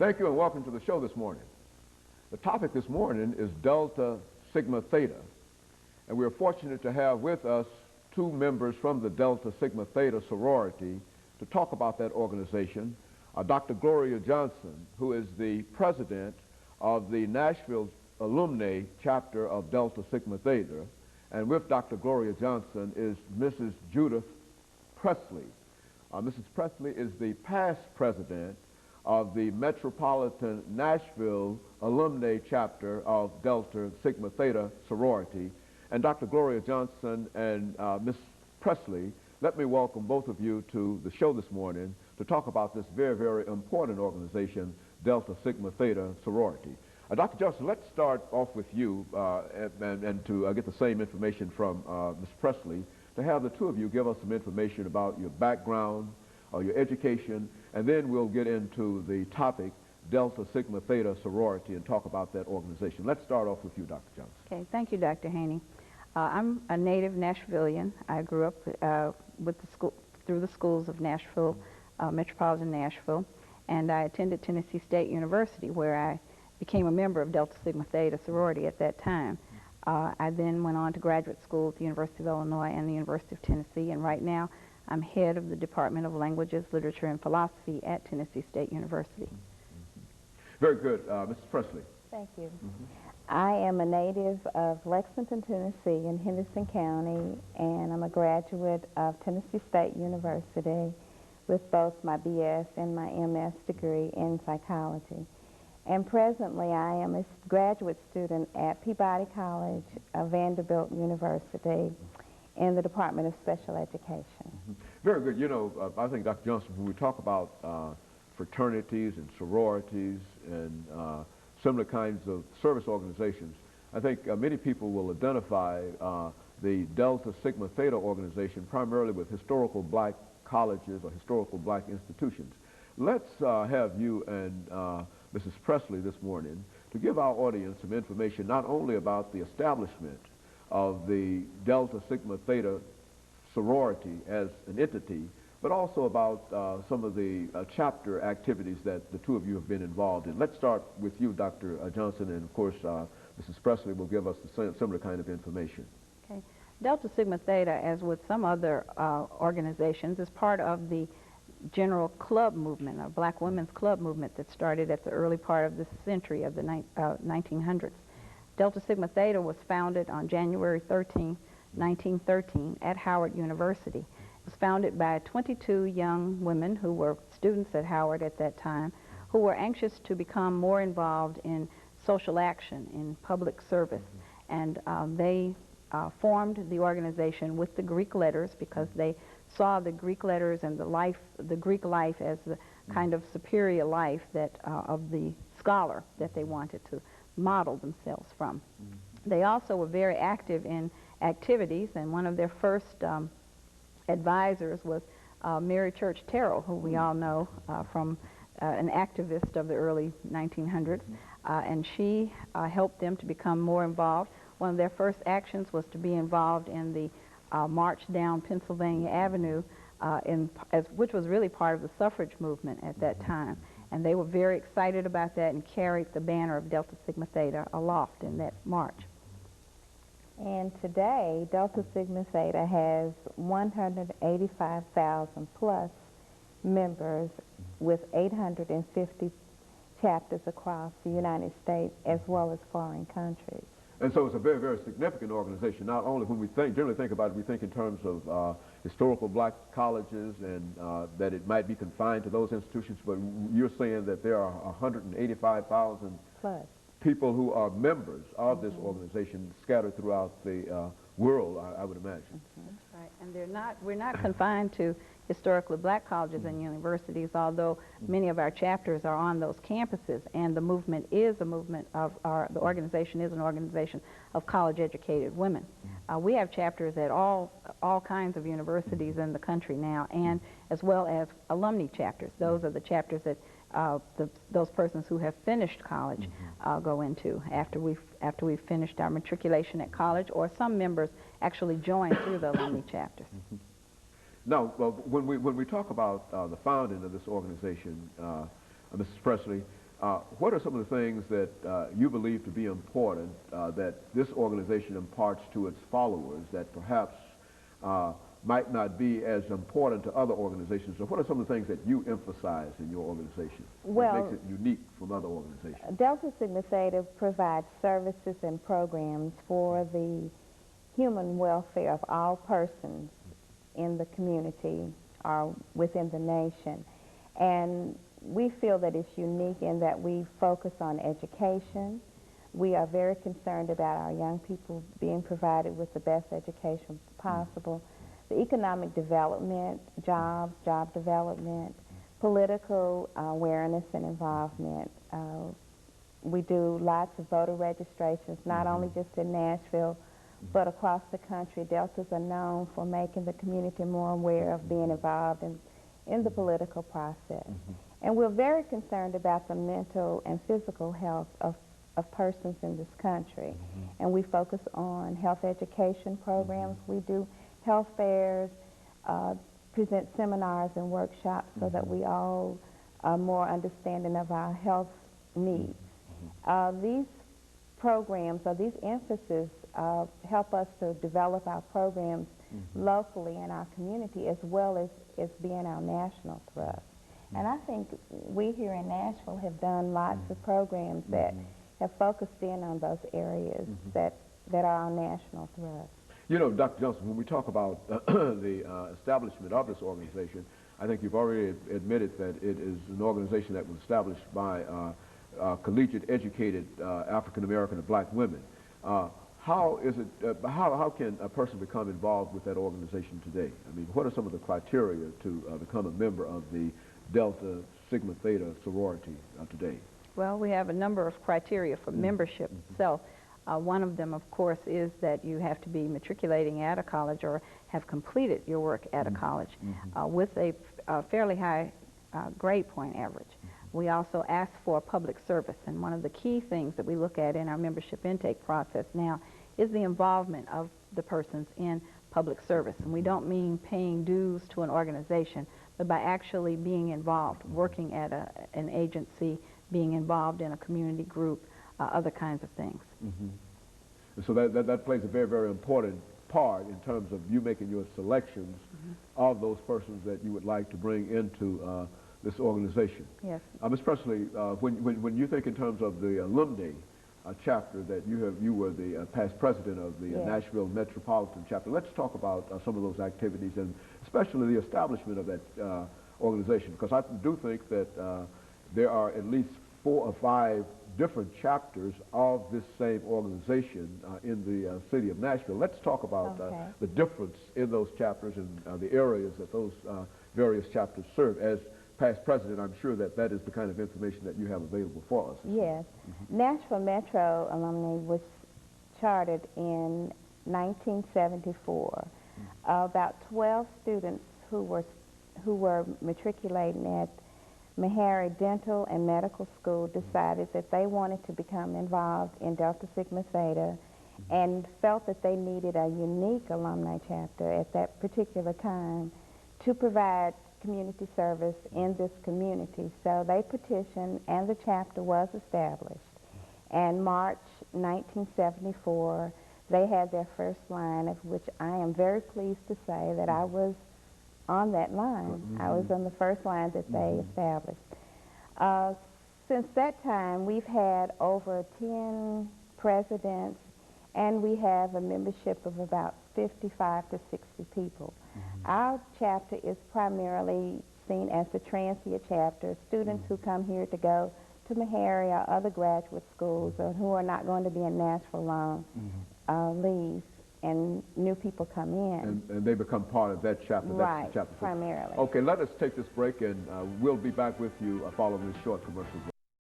Thank you and welcome to the show this morning. The topic this morning is Delta Sigma Theta, and we are fortunate to have with us two members from the Delta Sigma Theta sorority to talk about that organization. Dr. Gloria Johnson, who is the president of the Nashville alumni chapter of Delta Sigma Theta, and with Dr. Gloria Johnson is Mrs. Judith Presley. Mrs. Presley is the past president of the Metropolitan Nashville alumni chapter of Delta Sigma Theta sorority. And Dr. Gloria Johnson and Ms. Presley, let me welcome both of you to the show this morning to talk about this very, very important organization, Delta Sigma Theta sorority. Dr. Johnson, let's start off with you and to get the same information from Ms. Presley, to have the two of you give us some information about your background, your education, and then we'll get into the topic, Delta Sigma Theta sorority, and talk about that organization. Let's start off with you, Dr. Johnson. Okay, thank you, Dr. Haney. I'm a native Nashvilleian. I grew up through the schools of Nashville, Metropolitan Nashville, and I attended Tennessee State University, where I became a member of Delta Sigma Theta sorority at that time. I then went on to graduate school at the University of Illinois and the University of Tennessee, and right now I'm head of the Department of Languages, Literature, and Philosophy at Tennessee State University. Very good. Mrs. Presley. Thank you. I am a native of Lexington, Tennessee in Henderson County, and I'm a graduate of Tennessee State University with both my BS and my MS degree in psychology. And presently I am a graduate student at Peabody College of Vanderbilt University in the Department of Special Education. Very good. You know, I think, Dr. Johnson, when we talk about fraternities and sororities and similar kinds of service organizations, I think many people will identify the Delta Sigma Theta organization primarily with historical black colleges or historical black institutions. Let's have you and Mrs. Presley this morning to give our audience some information not only about the establishment of the Delta Sigma Theta sorority as an entity, but also about some of the chapter activities that the two of you have been involved in. Let's start with you, Dr. Johnson, and of course Mrs. Presley will give us the similar kind of information. Okay. Delta Sigma Theta, as with some other organizations, is part of the general club movement, a black women's club movement that started at the early part of this century of the 1900s. Delta Sigma Theta was founded on January 13, 1913 at Howard University. It was founded by 22 young women who were students at Howard at that time, who were anxious to become more involved in social action, in public service. And they formed the organization with the Greek letters because they saw the Greek letters and the Greek life as the kind of superior life that of the scholar that they wanted to model themselves from. They also were very active in activities, and one of their first advisors was Mary Church Terrell, who we all know from an activist of the early 1900s, and she helped them to become more involved. One of their first actions was to be involved in the march down Pennsylvania Avenue, which was really part of the suffrage movement at that time. And they were very excited about that and carried the banner of Delta Sigma Theta aloft in that march. And today, Delta Sigma Theta has 185,000 plus members with 850 chapters across the United States as well as foreign countries. And so it's a very, very significant organization. Not only when we generally think about it, we think in terms of historical black colleges and that it might be confined to those institutions, but you're saying that there are 185,000 plus people who are members of this organization scattered throughout the world, I would imagine. That's right. And we're not confined to historically black colleges and universities, although many of our chapters are on those campuses, and the movement is a movement of the organization is an organization of college-educated women. We have chapters at all kinds of universities in the country now, and as well as alumni chapters. Those are the chapters that those persons who have finished college go into after we've finished our matriculation at college, or some members actually join through the alumni chapters. Now, when we talk about the founding of this organization, Mrs. Presley, What are some of the things that you believe to be important that this organization imparts to its followers that perhaps might not be as important to other organizations? So what are some of the things that you emphasize in your organization that makes it unique from other organizations? Delta Sigma Theta provides services and programs for the human welfare of all persons in the community or within the nation. And we feel that it's unique in that we focus on education. We are very concerned about our young people being provided with the best education possible. The economic development, job development, political awareness and involvement. We do lots of voter registrations, not only just in Nashville, but across the country. Deltas are known for making the community more aware of being involved in the political process. And we're very concerned about the mental and physical health of persons in this country. And we focus on health education programs. We do health fairs, present seminars and workshops so that we all are more understanding of our health needs. These programs or these emphases help us to develop our programs locally in our community as well as being our national thrust. And I think we here in Nashville have done lots of programs that have focused in on those areas that are our national thrust. You know, Dr. Johnson, when we talk about the establishment of this organization, I think you've already admitted that it is an organization that was established by collegiate educated African American and black women. How can a person become involved with that organization today? I mean, what are some of the criteria to become a member of the Delta Sigma Theta sorority today? Well, we have a number of criteria for membership itself. One of them, of course, is that you have to be matriculating at a college or have completed your work at a college with a fairly high grade point average. We also ask for public service, and one of the key things that we look at in our membership intake process now is the involvement of the persons in public service. And we don't mean paying dues to an organization, but by actually being involved, working at an agency, being involved in a community group, other kinds of things. So that plays a very, very important part in terms of you making your selections of those persons that you would like to bring into this organization. Yes. Ms. Presley, when you think in terms of the alumni chapter that you were the past president of the Nashville Metropolitan chapter, let's talk about some of those activities and especially the establishment of that organization, because I do think that there are at least 4 or 5 different chapters of this same organization in the city of Nashville. Let's talk about the difference in those chapters and the areas that those various chapters serve. As past president, I'm sure that that is the kind of information that you have available for us. Yes. Nashville Metro Alumni was chartered in 1974. About 12 students who were matriculating at Meharry Dental and Medical School decided that they wanted to become involved in Delta Sigma Theta and felt that they needed a unique alumni chapter at that particular time to provide community service in this community. So they petitioned and the chapter was established. And March 1974, they had their first line, of which I am very pleased to say that I was on that line. I was on the first line that they established. Since that time, we've had over 10 presidents, and we have a membership of about 55 to 60 people. Our chapter is primarily seen as the transient chapter. Students who come here to go to Meharry or other graduate schools or who are not going to be in Nashville long leave, and new people come in. And they become part of that chapter. Right, that's the chapter. primarily. Okay, let us take this break, and we'll be back with you following this short commercial break.